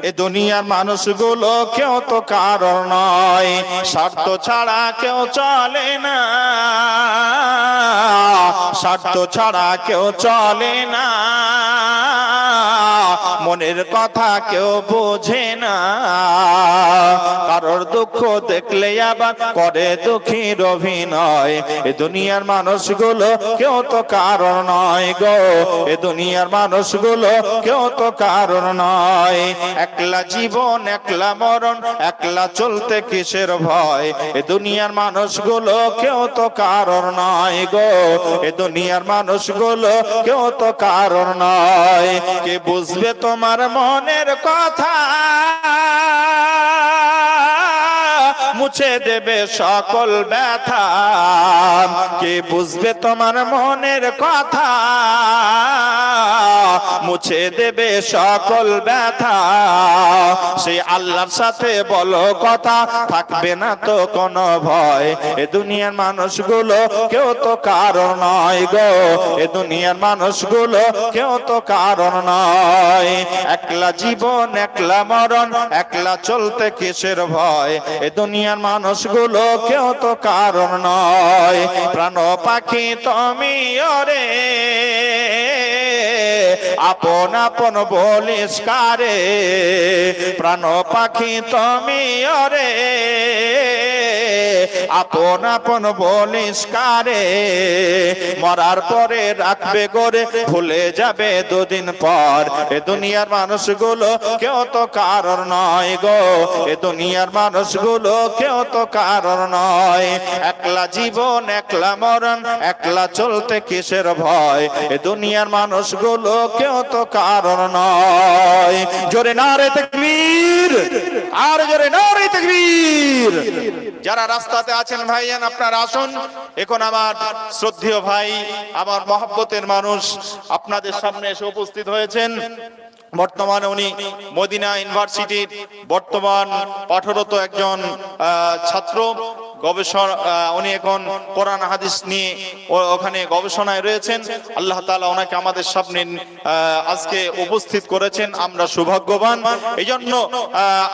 এ দুনিয়ার মানুষগুলো কেউ তো কারোর নয়, স্বার্থ ছাড়া কেউ চলে না, স্বার্থ ছাড়া কেউ চলে না, মনের কথা কেউ বোঝে না, কারোর দুঃখ দেখলে আবার করে দুঃখীর অভিনয়। এ দুনিয়ার মানুষগুলো কেউ তো কারোর নয় গো, এ দুনিয়ার মানুষগুলো কেউ তো কারোর নয়। একলা জীবন একলা মরণ, একলা চলতে কিসের ভয়। এ দুনিয়ার মানুষগুলো কেউ তো কারোর নয় গো, এ দুনিয়ার মানুষগুলো কেউ তো কারোর নয়। কে বুঝবে তোমার মনের কথা, মুছে দেবে সকল ব্যথা। কে বুঝবে তোমার মনের কথা, মুছে দেবে সকল ব্যথা। সেই আল্লাহর সাথে বলো কথা, থাকবে না তো কোনো ভয়। এ দুনিয়ার মানুষগুলো কেউ তো কারণ নয় গো, এ দুনিয়ার মানুষগুলো কেউ তো কারণ নয়। একলা জীবন একলা মরণ, একলা চলতে কিসের ভয়। এ দুনিয়ার মানুষগুলো কেউ তো কারণ নয়। প্রাণ পাখি তুমি ওরে, আপন আপন বলিস কারে, প্রাণ পাখি তুমি ওরে, আপন আপন বলিস কারে। মরার পরে রাখবে গড়ে, ভুলে যাবে দুদিন পর। এ দুনিয়ার মানুষগুলো কেউ তো কারণ নয় গো, এ দুনিয়ার মানুষগুলো কেউ তো কারণ নয়। একলা জীবন একলা মরণ, একলা চলতে কিসের ভয়। এ দুনিয়ার মানুষগুলো কেউ তো কারণ নয়। জোরে নারে তাকবীর, আর জোরে নারে তাকবীর। যারা রাস্তাতে আছেন ভাইয়ান, আপনারা আসুন। এখন আমার শ্রদ্ধেয় ভাই, আমার মহব্বতের মানুষ আপনাদের সামনে এসে উপস্থিত হয়েছেন। বর্তমানে উনি মদিনা ইউনিভার্সিটির বর্তমান পাঠরত একজন ছাত্র, গবেষণা। উনি এখন কোরআন হাদিস নিয়ে ওখানে গবেষণায় রয়েছেন। আল্লাহ তাআলা ওনাকে আমাদের সামনে আজকে উপস্থিত করেছেন, আমরা সৌভাগ্যবান। এই জন্য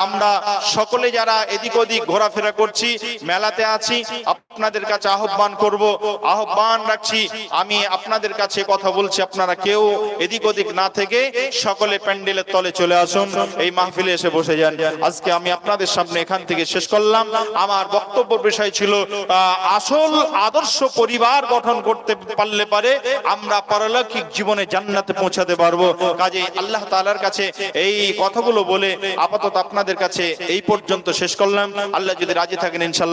আমরা সকলে যারা এদিক ওদিক ঘোরাফেরা করছি, মেলাতে আছি, আপনাদের কাছে আহ্বান রাখছি। আমি আপনাদের কাছে কথা বলছি, আপনারা কেউ এদিক ওদিক না থেকে সকলে প্যান্ডেলের তলে চলে আসুন, এই মাহফিলে এসে বসে যান। আজকে আমি আপনাদের সামনে এখান থেকে শেষ করলাম। আমার বক্তব্য বিষয় ছিল আসল আদর্শ পরিবার গঠন করতে পারলে পারে আমরা পারলৌকিক জীবনে জান্নাতে পৌঁছাতে পারবো। কাজেই আল্লাহ তাআলার কাছে এই কথাগুলো বলে আপাতত আপনাদের কাছে এই পর্যন্ত শেষ করলাম। আল্লাহ যদি রাজি থাকেন ইনশাআল্লাহ